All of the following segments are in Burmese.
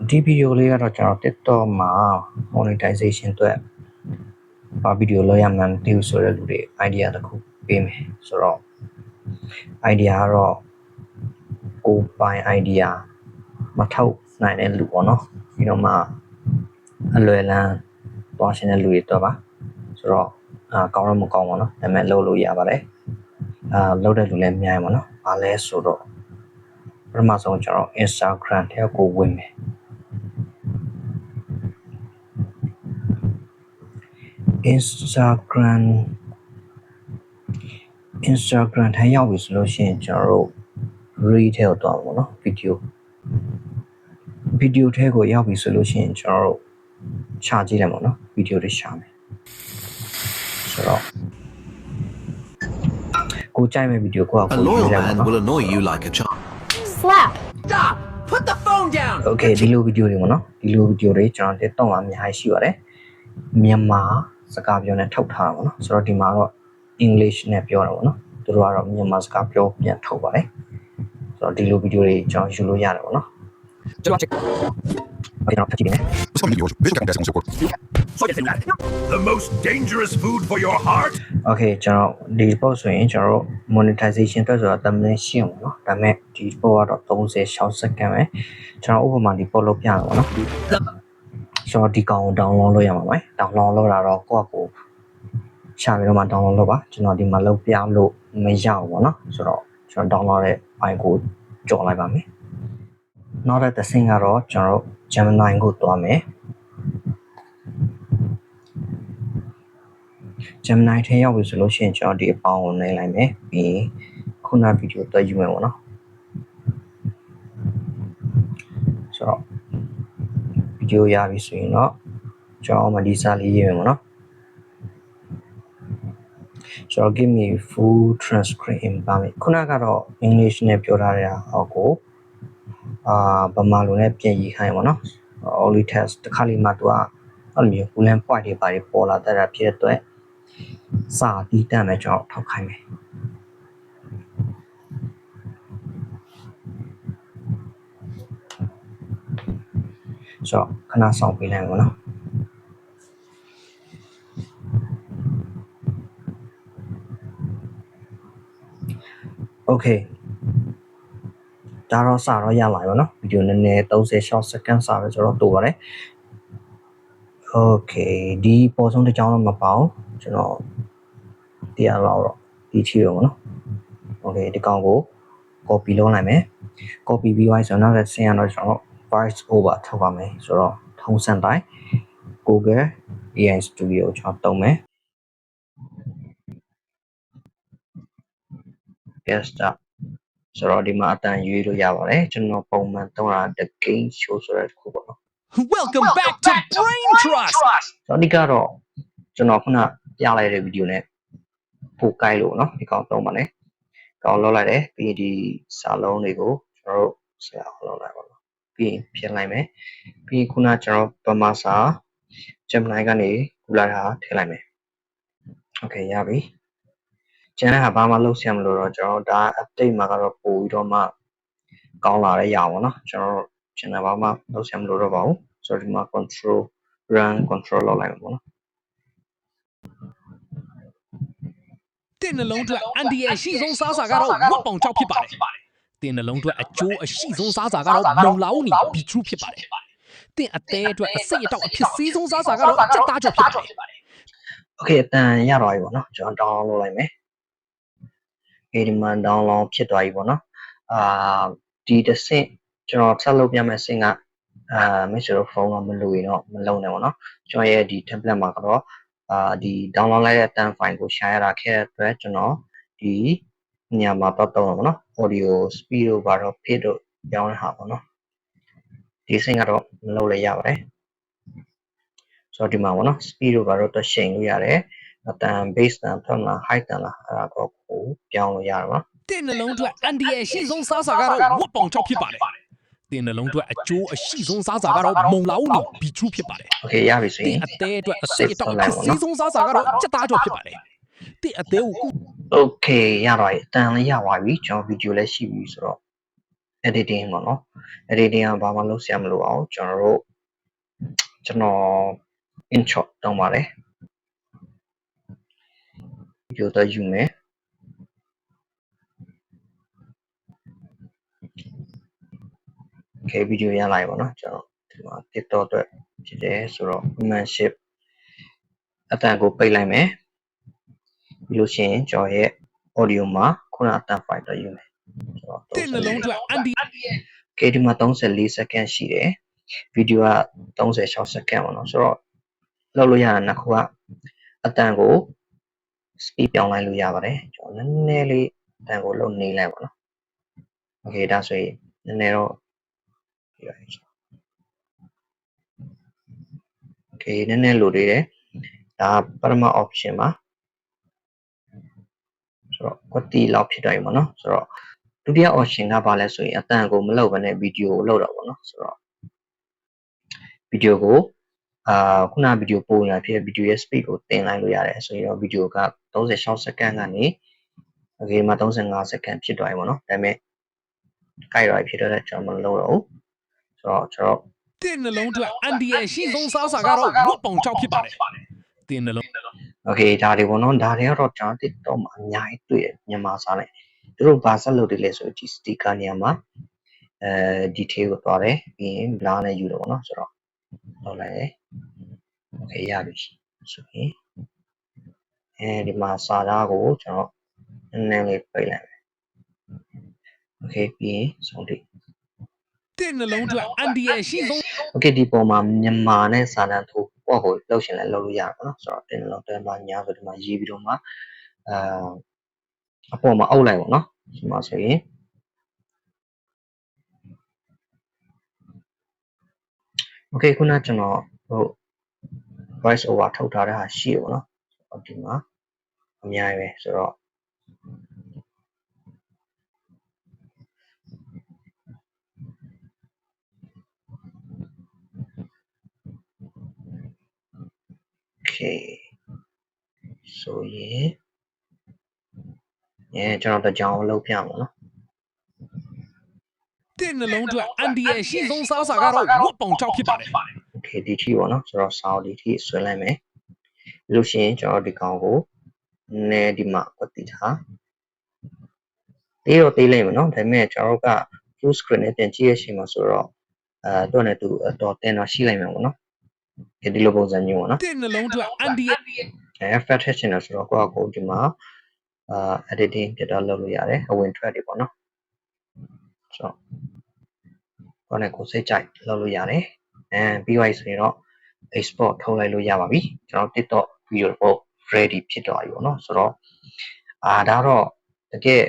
ဒီဗီဒီယိုလေးကတော့ကျွန်တော် TikTok မှာ monetization အတွက်ဘာဗီဒီယိုလောက်ရမှန်းမသိဘူးဆိုတဲ့လူတွေ idea တစ်ခုပေးမယ်ဆိုတော့ idea ကတော့ကိုယ်ပိုင် idea မထုတ်နိုင်တဲ့လူပေါ့နော်ပြီးတော့မှအလွယ်လန်းသွားရှင်တဲ့လူတွေတော့ပါဆိုတော့ကောင်းတော့မကောင်းပါနော်ဒါပေမဲ့လုပ်လို့ရပါတယ်လုပ်တဲ့လူလည်းအများကြီးပါနော်ဘာလဲဆိုတော့ပထမဆုံးကျွန်တော် Instagram ထဲကိုဝင်မယ်Instagram ထဲရောက်ပြီဆိုလို့ရှိရင်ကျွန်တော်တို့ read ထဲကိုသွားပါတော့ဗီဒီယိုထဲကိုရောက်ပြီဆိုလို့ရှိရင်ကျွန်တော်တို့ရှာကြည့်လိုက်ပါတော့ဗီဒီယိုတွေရှာမယ်ဆိုတော့ကိုကြိုက်မဲ့ဗီဒီယိုကို A loyal man will annoy you like a child. Slap. Stop! Put the phone down! Okay ဒီလိုဗီဒီယိုတွေပေါ့နော်ဒီလိုဗီဒီယိုတွေကျွန်တော်တက်တော့အများကြီးရှိပါတယ်မြန်မာစကားပြောနဲ့ထုတ်ထားတာပေါ့နော်ဆိုတော့ဒီမှာတော့ English နဲ့ပြောတာပေါ့နော်သူတို့ကတော့မြန်မာစကားပြောပြန်ထုတ်ပါတယ်ဆိုတော့ဒီလိုဗီဒီယိုတွေကျွန်တော်ယူလို့ရတယ်ပေါ့နော်ကျွန်တော် check ကျွန်တော်ဖတ်ကြည့်နေ The most dangerous food for your heart? Okay ကျွန်တော်ဒီ post ဆိုရင်ကျွန်တော်တို့ monetization အတွက်ဆိုတာ thumbnail ရှင်းအောင်နော်ဒါပေမဲ့ဒီ post ကတော့30 second ပဲကျွန်တော်ဥပမာဒီ post လုပ်ပြရအောင်နော်ကျွန်တော်ဒီကောင်ကို download လုပ်ရမှာပါ download လုပ်တာတော့ကိုယ့်အကိုရှာပြီးတော့မှ download လုပ်ပါကျွန်တော်ဒီမှာလုပ်ပြလို့မရဘူးပေါ့နော်ဆိုတော့ကျွန်တော် download တဲ့ file ကိုကြော်လိုက်ပါမယ်နောက်တစ်ဆင့်ကတော့ကျွန်တော်တို့ Gemini ကိုတွားမယ် Gemini ထဲရောက်ပြီဆိုလို့ရှိရင်ကျွန်တော်ဒီအပေါင်းကိုနှိပ်လိုက်မယ်ပြီးခုနဗီဒီယိုတွဲယူမယ်ပေါ့နော်ဆိုတော့ဗီဒီယိုရပြီဆိုရင်တော့ကျွန်တော်မှဒီစာလေးရေးမယ်ပေါ့နော်ကျွန်တော် give me full transcript in ပါမယ်ခုနကတော့ English နဲ့ပြောထားတဲ့ဟောကိုဗမာလိုနဲ့ပြင်ရေးခိုင်းပါတော့ only test တစ်ခါလေးမှသူကအဲ့လိုမျိုး boolean point တွေပါတယ်ပေါ်လာတဲ့ဖြစ်တဲ့အတွက်စာတီးတတ်မယ်ကျွန်တော်ထောက်ခိုင်းမယ်ဆိုတော့ခဏဆောင်ပေးလိုက်ပါတော့โอเคဒါတော့စာတော့ရလာပြီเนาะဗီဒီယိုနည်းနည်း30 second စာပဲဆိုတော့တူပါတယ်โอเคဒီပေါ်ဆုံးတစ်ကြောင်းတော့မပေါအောင်ကျွန်တော်တရားလောက်တော့ဒီချီရောเนาะโอเคဒီကောင်ကို copy လုပ်လိုက်မယ် copy ပြီးသွားဆိုတော့နောက်တစ်ဆင့်ကတော့ကျွန်တော် voice over ထုတ်ပါမယ်ဆိုတော့ထုံးစံတိုင်း Google AI Studio ကိုကျွန်တော်တုံးမယ် desktopဆိုတော့ဒီမှာအတန်ရွေးလို့ရပါတယ်ကျွန်တော်ပုံမှန်သုံးတာ the game show ဆိုတဲ့ခုပေါ့နော် Welcome back to Brain Trust! ဆိုတော့ဒီကတော့ကျွန်တော်ခုနပြလိုက်တဲ့ဗီဒီယိုနဲ့ပို့ကိုက်လို့เนาะဒီကောင်သုံးပါနဲ့ကောင်လောက်လိုက်တယ်ပြီးဒီစာလုံးတွေကိုကျွန်တော်တို့ဆရာအောင်လောက်လိုက်ပါတော့ပြီးပြင်လိုက်မယ်ပြီးခုနကျွန်တော်ဗမာစာ Gemini ကနေကူလာတာထည့်လိုက်မယ်โอเคရပြီကျန်တဲ့ဟာဘာမှလုပ်ဆရာမလို့တော့ကျွန်တော်ဒါ update မှာကတော့ပို့ပြီးတော့မှကောင်းလာတဲ့ရအောင်เนาะကျွန်တော်ကျန်တဲ့ဘာမှလုပ်ဆရာမလို့တော့ပါဘူးဆိုတော့ဒီမှာ control run control လောက်လိုက်မှာပေါ့နော်တင်းနှလုံးအတွက်အန်ဒီရဲ့အရှိဆုံးစားစာကတော့ဝတ်ပေါင်ချောက်ဖြစ်ပါတယ်တင်းနှလုံးအတွက်အကျိုးအရှိဆုံးစားစာကတော့မုံလာဦးနီဘီထရူဖြစ်ပါတယ်တင်းအသေးအတွက်အစိတ်အတောက်အဖြစ်စေးဆုံးစားစာကတော့စက်သားချောက်ဖြစ်ပါတယ်โอเคအတန်ရတော့ပြီပေါ့နော်ကျွန်တော် download လုပ်လိုက်မယ်ဒီမှာ download ဖြစ်သွားပြီပေါ့နော်ဒီတစ်ဆင့်ကျွန်တော်ဆက်လုပ်ပြမယ့်ဆင့်ကမစ်ရိုဖုန်းတော့မလိုရင်တော့မလုံးနဲ့ပေါ့နော်ကျွန်တော်ရဲ့ဒီ template မှာကတော့ဒီ download လိုက်တဲ့အတန် file ကို share ရတာခဲ့တဲ့အတွက်ကျွန်တော်ဒီညမှာတော့တုံးတော့ပေါ့နော် audio speed တို့ဘာတော့ fit တို့ပြောင်းတဲ့ဟာပေါ့နော်ဒီဆင့်ကတော့မလုပ်လည်းရပါတယ်ဆိုတော့ဒီမှာပေါ့နော် speed တို့ဘာတော့တော့ချိန်လို့ရတယ်အတန် base တန်ဖက်မှာ height တန်လားအဲ့ဒါတော့ကိုပြောင်းလို့ရတာပါတင်းနှလုံးအတွက်အန်ဒီရဲ့အရှိဆုံးစားစာကတော့ဝတ်ပေါင်ချောက်ဖြစ်ပါတယ်တင်းနှလုံးအတွက်အကျိုးအရှိဆုံးစားစာကတော့မုံလာဦးနီဘီထရူဖြစ်ပါတယ်โอเคရပြီဆိုရင်အသေးအတွက်အစိတ်အတောက်အဖြစ်စေးဆုံးစားစာကတော့စက်သားချောက်ဖြစ်ပါတယ်တင်းအသေးကိုโอเคရတော့အတန်လေးရသွားပြီကျွန်တော်ဗီဒီယိုလည်းရှိပြီဆိုတော့ editing ပေါ့နော် editing ကဘာမှလုပ်ဆရာမလိုအောင်ကျွန်တော် InShot တောင်းပါတယ် video တော့ယူမယ် okay video ရလိုက်ပါတော့ကျွန်တော်ဒီမှာ TikTok အတွက်ဖြစ်တယ်ဆိုတော့ membership အတန်ကိုပိတ်လိုက်မယ်ပြီးလို့ရှိရင်ကျွန်တော်ရဲ့ audio မှာခုနအတန် file တော့ယူမယ်ဆိုတော့ တင့်နှလုံးအတွက်အန်ဒီ okay ဒီမှာ34 second ရှိတယ် video က36 second ပေါ့နော်ဆိုတော့လောက်လို့ရတာနှစ်ခုကအတန်ကို speed ပြောင်းလိုက်လို့ရပါတယ်ကျွန်တော်နည်းနည်းလေးအတန်ကိုလုံနေလိုက်ပါနော် okay ဒါဆိုရင်နည်းနည်းတော့ okay နည်းနည်းလိုသေးတယ်ဒါပထမ option ပါဆိုတော့ကွတီလောက်ဖြစ်သွားပြီပေါ့နော်ဆိုတော့ဒုတိယ option ကဘာလဲဆိုရင်အတန်ကိုမလုပ်ဘဲနဲ့ video ကိုလုပ်တော့ပေါ့နော်ဆိုတော့ video ကိုခုန video ပို့နေတာဖြစ် video ရဲ့ speed ကိုတင်လိုက်လို့ရတယ်ဆိုရင်တော့ video က36 second ကနေ okay မှာ35 second ဖြစ်သွားပြီပေါ့နော်ဒါပေမဲ့ကြိုက်တော့ဖြစ်တော့ကျွန်တော်မလုပ်တော့ဘူးဆိုတော့ကျွန်တော် တင့်နှလုံးအတွက်အန်ဒီရဲ့အရှိဆုံးစားစာကတော့ဝတ်ပေါင်ကြောက်ဖြစ်ပါတယ်တင်နှလုံး okay ဒါတွေပေါ့နော်ဒါတွေကတော့ကျွန်တော် TikTok မှာအများကြီးတွေ့တယ်မြန်မာစာနဲ့သူတို့ဘာဆက်လုပ်တယ်လဲဆိုတော့ဒီ sticker နေရာမှာdetail ကိုသွားတယ်ပြီးရင် blur နဲ့ယူတော့ပေါ့နော်ဆိုတော့လောက်လိုက်တယ် okay ရပြီဆိုရင်ဒီမှာစာသားကိုကျွန်တော်နည်းနည်းလေးပိတ်လိုက်မယ် okay ပြီးရင်ဆုံးထိ တင့်နှလုံးအတွက်အန်ဒီရဲ့အရှိဆုံး okay ဒီပုံမှာမြန်မာနဲ့စာတန်းထိုးပေါ့ကိုလှုပ်ရှင်လည်းလှုပ်လို့ရပါတော့ဆိုတော့တင်လုံးတွဲမှာညာဆိုဒီမှာရေးပြီးတော့မှအပေါ်မှာအုပ်လိုက်ပါတော့ဒီမှာဆိုရင် okay ခုနကျွန်တော်ဟို voice over ထုတ်ထားတဲ့ဟာရှိရပါတော့ဒီမှာအများကြီးပဲဆိုတော့ okay ဆိုရင်ကျွန်တော်တကြောင်လုပ်ပြမှာနော် တင့်နှလုံးအတွက်အန်ဒီရဲ့အရှိဆုံးစားစာကတော့ဝတ်ပေါင်ကြောက်ဖြစ်ပါတယ် okay ဒီထိပေါ့နော်ဆိုတော့စာအုပ်ဒီထိဆွဲလိုက်မယ်ပြီးလို့ရှိရင်ကျွန်တော်ဒီကောင်ကိုနည်းဒီမှာကွက်တိထားတေးတော့တေးလိုက်မယ်နော်ဒါပေမဲ့ကျွန်တော်တို့က full screen နဲ့ပြန်ကြည့်ရရှိမှာဆိုတော့တော့နဲ့သူတော့တင်တော့ရှိလိုက်မှာပေါ့နော်ဒီလိုပုံစံမျိုးပေါ့နော် တင့်နှလုံးအတွက်အန်ဒီရဲ့ fat section ဆိုတော့ကိုဒီမှာediting ပြတော့လုပ်လို့ရတယ်အဝင်ထွက်တွေပေါ့နော်ဆိုတော့ကိုနဲ့ကိုစိတ်ကြိုက်လုပ်လို့ရတယ်ပြီးသွားပြီဆိုရင်တော့ export ထုတ်လိုက်လို့ရပါပြီကျွန်တော် TikTok video ကို ready ဖြစ်သွားပြီပေါ့နော်ဆိုတော့ဒါတော့တကယ်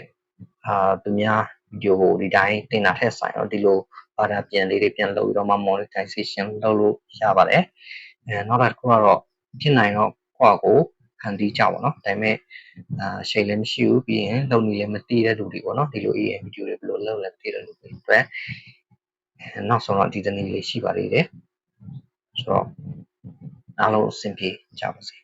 သူများ video ကိုဒီတိုင်းတင်တာထက်ဆိုင်တော့ဒီလိုဘာသာပြန်လေးတွေပြန်လုပ်ပြီးတော့မှ monetization လုပ်လို့ရပါတယ်နောက်တစ်ခုကတော့ဖြစ်နိုင်တော့ကိုဟန်တီးကြပါတော့ဒါပေမဲ့ရှိန်လည်းမရှိဘူးပြီးရင်လုံနေလည်းမတည်တဲ့လူတွေပေါ့နော်ဒီလို video တွေဘယ်လိုလုပ်လဲတည်တဲ့လူတွေအတွက်နောက်ဆုံးတော့ဒီတနည်းလေးရှိပါသေးတယ်ဆိုတော့အားလုံးအဆင်ပြေကြပါစေ